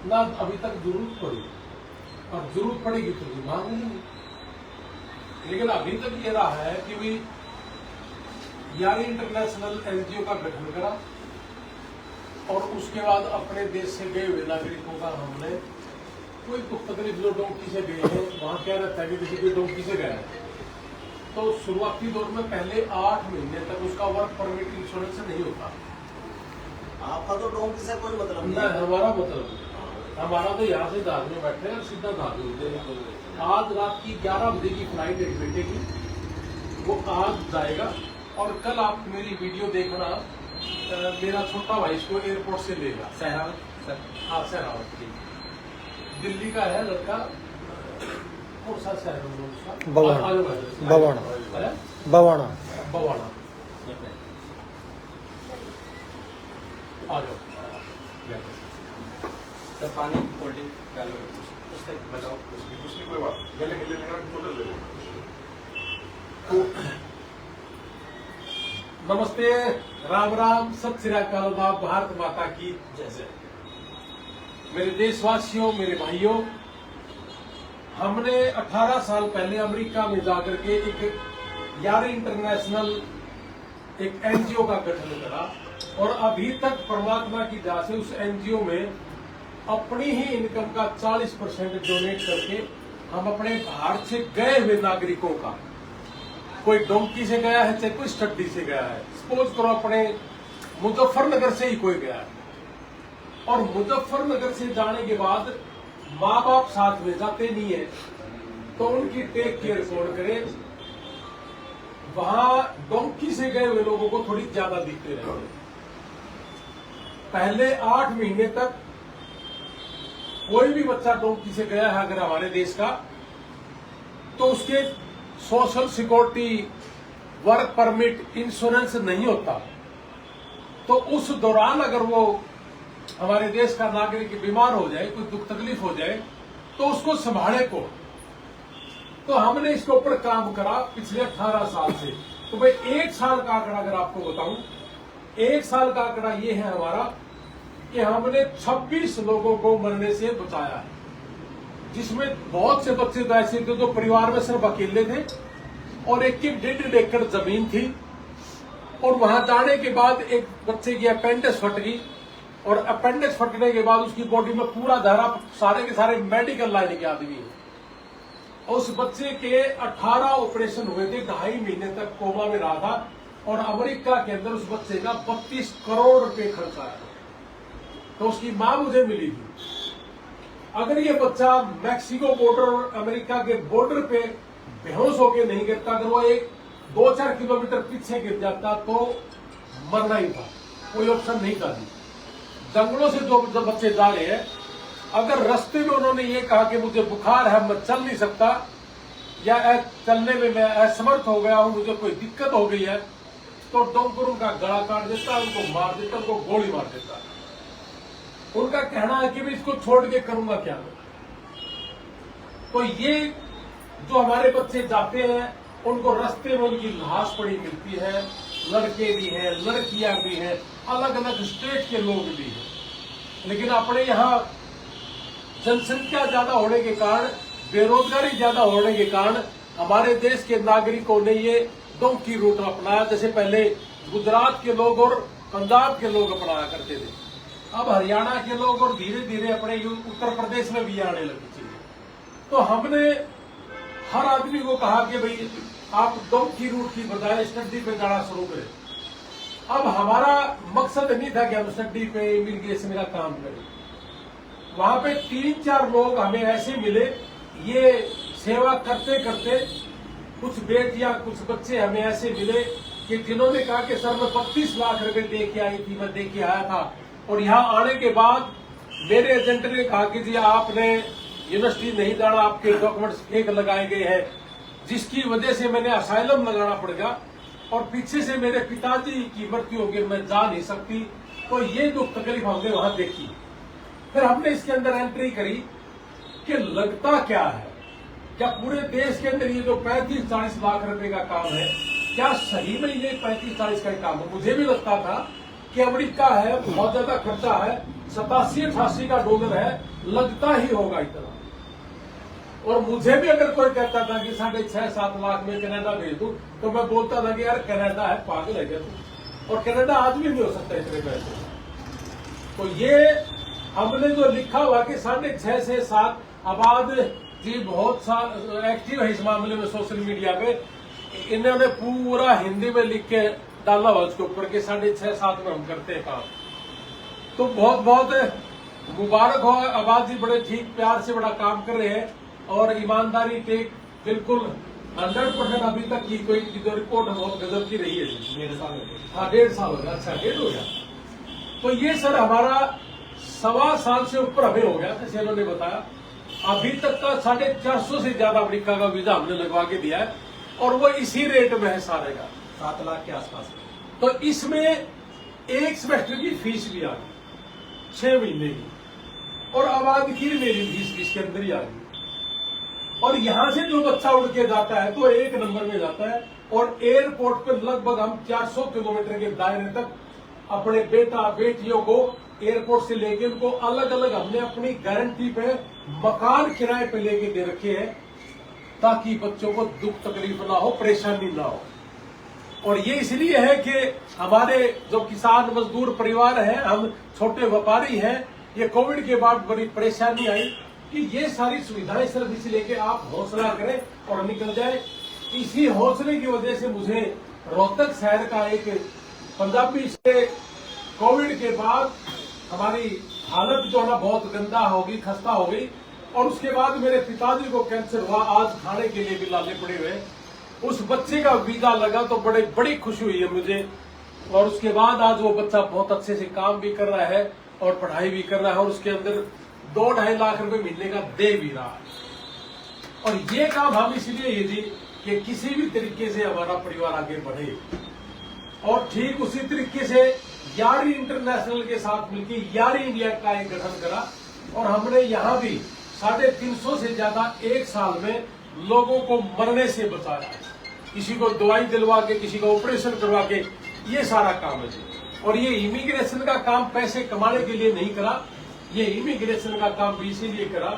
ना अभी तक जरूरत पड़ी, और जरूरत पड़ेगी तो भी मांग लेंगे। लेकिन अभी तक ये रहा है कि भाई यारी इंटरनेशनल एनजीओ का गठन करा, और उसके बाद अपने देश से गए हुए नागरिकों का हमने कोई दुख तकलीफ, जो डोंकी से गए हैं वहां क्या रहता है कि किसी कोई डोंकी से गया है तो शुरुआती दौर में पहले 8 महीने तक उसका वर्क परमिट इंश्योरेंस नहीं होता। आपका तो डोंकी से कोई मतलब नहीं, हमारा मतलब नहीं। हमारा तो यहाँ से जहाज में बैठे हैं और सीधा जहाज में उतरेंगे। आज रात की 11 बजे की फ्लाइट एक बेटे की, वो आज जाएगा, और कल आप मेरी वीडियो देखना, मेरा छोटा भाई इसको एयरपोर्ट से लेगा। सहरावत सर। हाँ, सहरावत की, दिल्ली का है लड़का। कौन सा शहर है उसका? बवाना। बवाना। बवाना। बवाना। आ जाओ सर, पानी कोल्ड ड्रिंक डालो, उससे बचाओ। कुछ नहीं, कोई बात गले गले बोतल ले लो। नमस्ते, राम राम, सत श्री अकाल, भारत माता की जय जय। मेरे देशवासियों, मेरे भाइयों, हमने 18 साल पहले अमेरिका में जाकर के एक यारी इंटरनेशनल एक एनजीओ का गठन करा, और अभी तक परमात्मा की दया से उस एनजीओ में अपनी ही इनकम का 40% डोनेट करके हम अपने बाहर से गए हुए नागरिकों का, कोई डोंकी से गया है चाहे कोई स्टडी से गया है, सपोज करो अपने मुजफ्फरनगर से ही कोई गया है, और मुजफ्फरनगर से जाने के बाद माँ बाप साथ में जाते नहीं है तो उनकी टेक केयर कौन करे। वहां डोंकी से गए हुए लोगों को थोड़ी ज्यादा दिखते रहते हैं। पहले 8 महीने तक कोई भी बच्चा डोंकी से गया है अगर हमारे देश का, तो उसके social security, work permit, insurance नहीं होता। तो उस दौरान अगर वो हमारे देश का नागरिक बीमार हो जाए, कोई दुख तकलीफ हो जाए, तो उसको संभाले कौन। तो हमने इसके ऊपर काम करा पिछले 18 साल से। तो भाई 1 साल का आंकड़ा अगर आपको बताऊं, 1 साल का आंकड़ा ये है हमारा कि हमने 26 लोगों को मरने से बचाया है, जिसमें बहुत से बच्चे तो ऐसे थे जो परिवार में सिर्फ अकेले थे, और 1.5 एकड़ जमीन थी, और वहां जाने के बाद एक बच्चे की अपेंडिक्स फट गई, और अपेंडिक्स फटने के बाद उसकी बॉडी में पूरा धारा, सारे के सारे मेडिकल लाइन के आदमी है। उस बच्चे के 18 ऑपरेशन हुए थे, 2.5 महीने तक कोमा में रहा था, और अमेरिका के अंदर उस बच्चे का 32 करोड़ रुपए खर्च आया। तो उसकी मां मुझे मिली थी। अगर ये बच्चा मैक्सिको बॉर्डर और अमेरिका के बॉर्डर पे बेहोश होकर नहीं गिरता, अगर वो एक 2-4 किलोमीटर पीछे गिर जाता तो मरना ही था, कोई ऑप्शन नहीं था। जंगलों से जो बच्चे जा रहे हैं, अगर रास्ते में उन्होंने ये कहा कि मुझे बुखार है, मैं चल नहीं सकता, या चलने में मैं असमर्थ हो गया हूं, मुझे कोई दिक्कत हो गई है, तो डॉक्टर उनका गला काट देता, उनको मार देता, उनको गोली मार देता। उनका कहना है कि मैं इसको छोड़ के करूंगा क्या। तो ये जो हमारे बच्चे जाते हैं, उनको रास्ते में उनकी लाश पड़ी मिलती है, लड़के भी हैं, लड़कियां भी हैं, अलग अलग स्टेट के लोग भी हैं। लेकिन अपने यहाँ जनसंख्या ज्यादा होने के कारण, बेरोजगारी ज्यादा होने के कारण हमारे देश के नागरिकों ने ये डोंकी रूट अपनाया, जैसे पहले गुजरात के लोग और पंजाब के लोग अपनाया करते थे। अब हरियाणा के लोग और धीरे धीरे अपने उत्तर प्रदेश में भी आने लगी चीजें। तो हमने हर आदमी को कहा कि भाई आप डोंकी रूट की बजाय स्टडी पे जाना शुरू करें। अब हमारा मकसद नहीं था कि हम स्टडी पे इमिग्रेशन का काम करें। वहां पे 3-4 लोग हमें ऐसे मिले, ये सेवा करते करते कुछ बेटियां, कुछ बच्चे हमें ऐसे मिले कि जिन्होंने कहा कि सर मैं 32 लाख रुपए दे के आई थी, मैं दे के आया था, और यहाँ आने के बाद मेरे एजेंट ने कहा कि जी आपने यूनिवर्सिटी नहीं जाना, आपके डॉक्यूमेंट्स फेक लगाए गए हैं, जिसकी वजह से मैंने असाइलम लगाना पड़ेगा, और पीछे से मेरे पिताजी की मृत्यु हो गई, मैं जा नहीं सकती। तो ये जो तकलीफ हमने वहां देखी, फिर हमने इसके अंदर एंट्री करी कि लगता क्या है, क्या पूरे देश के अंदर ये जो 35-40 लाख रुपए का काम है, क्या सही में ये 35-40 का काम है। मुझे भी लगता था कि अमेरिका है, बहुत ज्यादा खर्चा है, 87-88 का डॉलर है, लगता ही होगा इतना। और मुझे भी अगर कोई कहता था कि 6.5-7 लाख में कनाडा भेज दूं, तो मैं बोलता था कि यार कनाडा है, पागल है क्या तू, और कनाडा आज भी नहीं हो सकता इतने पैसे। तो ये हमने जो लिखा हुआ कि 6.5 से 7, आबाद जी बहुत एक्टिव है इस मामले में सोशल मीडिया पे, इन्होंने पूरा हिंदी में लिख के डाला हुआ उसके ऊपर कि 6.5-7 में हम करते हैं काम। तो बहुत बहुत मुबारक हो आबाद जी, बड़े ठीक प्यार से बड़ा काम कर रहे हैं और ईमानदारी टेक बिल्कुल 100% अभी तक की कोई जो रिपोर्ट बहुत गजब की रही है जी। 1.5 साल हो गए। हाँ 1.5 साल हो गया। अच्छा 1.5 हो गया। तो ये सर हमारा 1.25 साल से ऊपर हमें हो गया, जैसे इन्होंने बताया। अभी तक का 450 से ज्यादा अमेरिका का वीजा हमने लगवा के दिया है और वो इसी रेट में है सारे का, 7 लाख के आसपास। तो इसमें एक सेमेस्टर की फीस भी आ गई 6 महीने की, और आबाद की मेरी फीस इसके अंदर ही आ गई। और यहां से जो बच्चा उड़ के जाता है तो 1 नंबर में जाता है, और एयरपोर्ट पे लगभग हम 400 किलोमीटर के दायरे तक अपने बेटा बेटियों को एयरपोर्ट से लेके उनको अलग अलग हमने अपनी गारंटी पे मकान किराए पे लेके दे रखे हैं, ताकि बच्चों को दुख तकलीफ ना हो, परेशानी ना हो। और ये इसलिए है कि हमारे जो किसान मजदूर परिवार हैं, हम छोटे व्यापारी हैं, ये कोविड के बाद बड़ी परेशानी आई कि ये सारी सुविधाएं सिर्फ इसलिए कि आप हौसला करें और निकल जाए। इसी हौसले की वजह से मुझे रोहतक शहर का एक पंजाबी से कोविड के बाद हमारी हालत जो है ना बहुत गंदा हो गई, खस्ता हो गई, और उसके बाद मेरे पिताजी को कैंसर हुआ, आज खाने के लिए भी लाने पड़े हुए। उस बच्चे का वीजा लगा तो बड़ी खुशी हुई है मुझे, और उसके बाद आज वो बच्चा बहुत अच्छे से काम भी कर रहा है और पढ़ाई भी कर रहा है, और उसके अंदर 2-2.5 लाख रुपए महीने का दे भी रहा है। और ये काम हम इसलिए ये जी कि किसी भी तरीके से हमारा परिवार आगे बढ़े। और ठीक उसी तरीके से यारी इंटरनेशनल के साथ मिलकर यारी इंडिया का एक गठन करा, और हमने यहाँ भी 350 से ज्यादा एक साल में लोगों को मरने से बचाया, किसी को दवाई दिलवा के, किसी को ऑपरेशन करवा के, ये सारा काम है जी। और ये इमिग्रेशन का काम पैसे कमाने के लिए नहीं करा, ये इमिग्रेशन का काम भी इसीलिए करा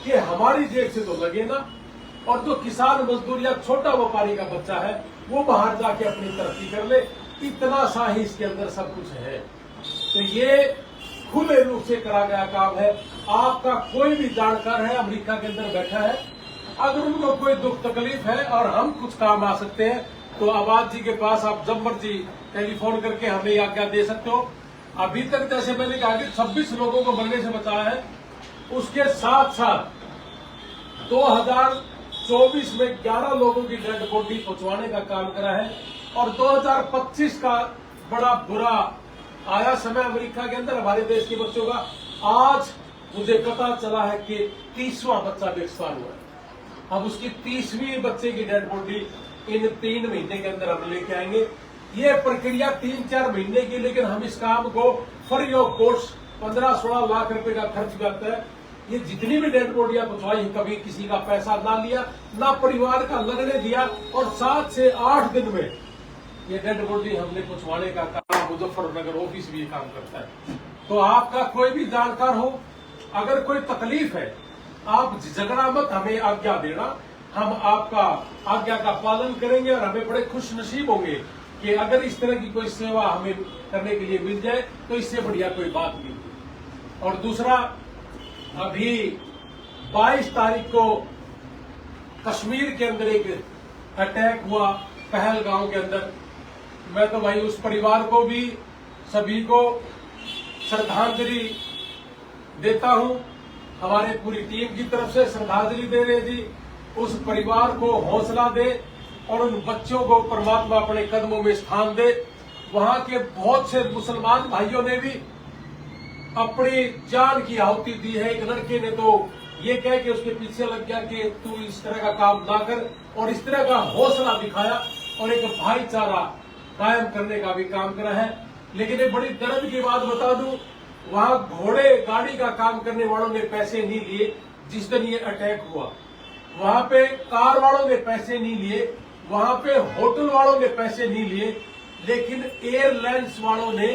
कि हमारी जेब से तो लगे ना, और जो किसान मजदूर या छोटा व्यापारी का बच्चा है वो बाहर जाके अपनी तरक्की कर ले, इतना सा ही इसके अंदर सब कुछ है। तो ये खुले रूप से करा गया काम है। आपका कोई भी जानकार है अमेरिका के अंदर बैठा है, अगर उनको कोई दुख तकलीफ है और हम कुछ काम आ सकते हैं, तो आबाद जी के पास आप जब मर्जी टेलीफोन करके हमें आज्ञा दे सकते हो। अभी तक जैसे मैंने कहा कि 26 लोगों को मरने से बचाया है, उसके साथ साथ 2024 में 11 लोगों की डेड बॉडी पहुंचवाने का काम करा है, और 2025 का बड़ा बुरा आया समय अमेरिका के अंदर हमारे देश के बच्चों का। आज मुझे पता चला है कि 30वां बच्चा भी एक्सपायर हुआ है। अब उसकी 30वीं बच्चे की डेड बॉडी इन 3 महीने के अंदर हम लेके आएंगे। ये प्रक्रिया 3-4 महीने की, लेकिन हम इस काम को फ्री ऑफ कॉस्ट 15-16 लाख रुपए का खर्च करते हैं। ये जितनी भी डेड बॉडियां पहुंचवाई, कभी किसी का पैसा ना लिया, ना परिवार का लगने दिया, और 7 से 8 दिन में ये डेड बॉडी हमने पहुंचवाने का काम मुजफ्फरनगर ऑफिस भी काम करता है। तो आपका कोई भी जानकार हो, अगर कोई तकलीफ है, आप झगड़ा मत, हमें आज्ञा देना, हम आपका आज्ञा का पालन करेंगे, और हमें बड़े खुश नसीब होंगे कि अगर इस तरह की कोई सेवा हमें करने के लिए मिल जाए तो इससे बढ़िया कोई बात नहीं। और दूसरा, अभी 22 तारीख को कश्मीर के अंदर एक अटैक हुआ पहलगांव के अंदर। मैं तो भाई उस परिवार को भी, सभी को श्रद्धांजलि देता हूं, हमारे पूरी टीम की तरफ से श्रद्धांजलि दे रहे जी। उस परिवार को हौसला दे और उन बच्चों को परमात्मा अपने कदमों में स्थान दे। वहां के बहुत से मुसलमान भाइयों ने भी अपनी जान की आहुति दी है। एक लड़के ने तो ये कह के उसके पीछे लग गया कि तू इस तरह का काम ना कर, और इस तरह का हौसला दिखाया और एक भाईचारा कायम करने का भी काम करा है। लेकिन एक बड़ी दर्द की बात बता दूं, वहां घोड़े गाड़ी का काम करने वालों ने पैसे नहीं लिए जिस दिन ये अटैक हुआ। वहां पे कार वालों ने पैसे नहीं लिए, वहां पे होटल वालों ने पैसे नहीं लिए, लेकिन एयरलाइंस वालों ने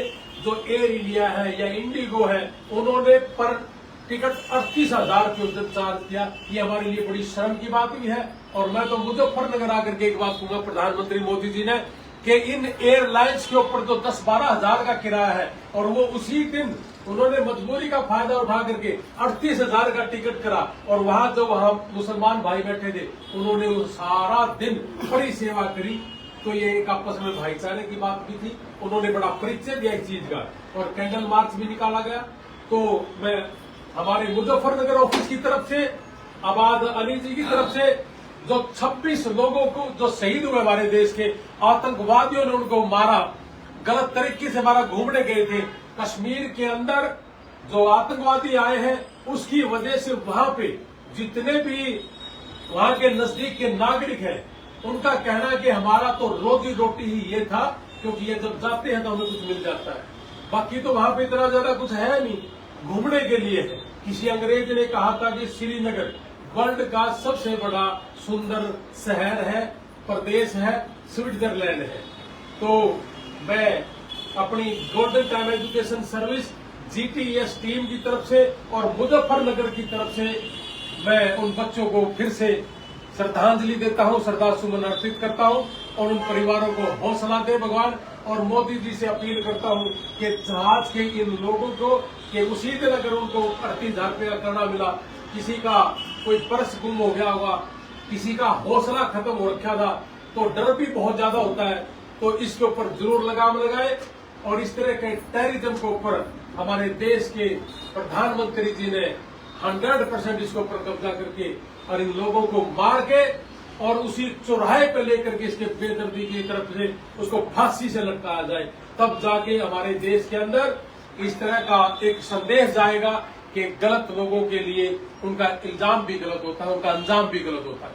जो एयर इंडिया है या इंडिगो है, उन्होंने पर टिकट 38,000 रुपये चार्ज किया। ये हमारे लिए बड़ी शर्म की बात भी है। और मैं तो मुजफ्फरनगर आकर के एक बात कहूंगा प्रधानमंत्री मोदी जी ने कि इन एयरलाइंस के ऊपर जो 10-12 हजार का किराया है, और वो उसी दिन उन्होंने मजबूरी का फायदा उठा करके 38,000 का टिकट करा, और वहां मुसलमान भाई बैठे थे, उन्होंने वो सारा दिन बड़ी सेवा करी। तो ये एक आपस में भाईचारे की बात भी थी। उन्होंने बड़ा परिचय दिया इस चीज का, और कैंडल मार्च भी निकाला गया। तो मैं हमारे मुजफ्फरनगर ऑफिस की तरफ से, आबाद अली जी की तरफ से, जो 26 लोगों को जो शहीद हुए हमारे देश के, आतंकवादियों ने उनको मारा, गलत तरीके से मारा, घूमने गए थे कश्मीर के अंदर, जो आतंकवादी आए हैं उसकी वजह से वहां पे जितने भी वहां के नजदीक के नागरिक हैं, उनका कहना है कि हमारा तो रोजी रोटी ही ये था, क्योंकि ये जब जाते हैं तो हमें कुछ मिल जाता है। बाकी तो वहां पे इतना ज्यादा कुछ है नहीं, घूमने के लिए है। किसी अंग्रेज ने कहा था कि श्रीनगर वर्ल्ड का सबसे बड़ा सुंदर शहर है, प्रदेश है, स्विट्जरलैंड है। तो मैं अपनी golden time education service GTS team की तरफ से और मुजफ्फरनगर की तरफ से मैं उन बच्चों को फिर से श्रद्धांजलि देता हूं, श्रद्धा सुमन अर्पित करता हूं, और उन परिवारों को हौसला दे भगवान। और मोदी जी से अपील करता हूं कि जहाज के इन लोगों को कि उसी दिन अगर उनको 38,000 रुपये का करना मिला, किसी का कोई पर्स गुम हो गया होगा, किसी का हौसला खत्म हो रखा था, तो डर भी बहुत ज्यादा होता है। तो इसके ऊपर जरूर लगाम लगाए, और इस तरह के टेररिज्म के ऊपर हमारे देश के प्रधानमंत्री जी ने 100% इसके ऊपर कब्जा करके और इन लोगों को मार के और उसी चौराहे पे लेकर के इसके बेदर्दी की तरफ से उसको फांसी से लटकाया जाए, तब जाके हमारे देश के अंदर इस तरह का एक संदेश जाएगा कि गलत लोगों के लिए उनका इल्जाम भी गलत होता है, उनका अंजाम भी गलत होता है।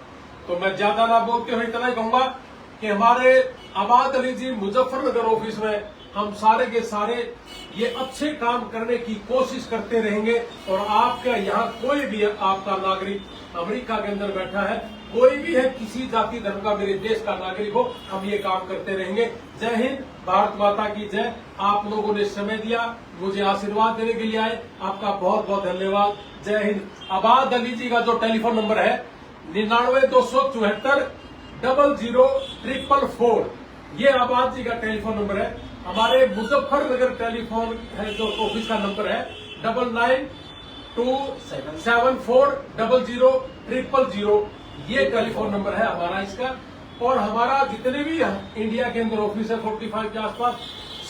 तो मैं ज्यादा ना बोलते हुए इतना ही कहूंगा कि हमारे आबाद अली जी मुजफ्फरनगर ऑफिस में हम सारे के सारे ये अच्छे काम करने की कोशिश करते रहेंगे। और आपका यहाँ कोई भी आपका नागरिक अमेरिका के अंदर बैठा है, कोई भी है, किसी जाति धर्म का मेरे देश का नागरिक हो, हम ये काम करते रहेंगे। जय हिंद, भारत माता की जय। आप लोगों ने समय दिया, मुझे आशीर्वाद देने के लिए आए, आपका बहुत बहुत धन्यवाद। जय हिंद। आबाद अली जी का जो टेलीफोन नंबर है 99-274 00-444, ये आबाद जी का टेलीफोन नंबर है। हमारे मुजफ्फरनगर टेलीफोन है जो ऑफिस का नंबर है 99-274 00-444, ये टेलीफोन नंबर है हमारा इसका। और हमारा जितने भी इंडिया के अंदर ऑफिस है 45 के आसपास,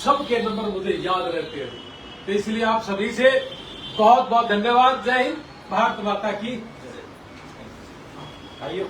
सबके नंबर मुझे याद रहते हैं। तो इसलिए आप सभी से बहुत बहुत धन्यवाद। जय हिंद, भारत माता की। आइए,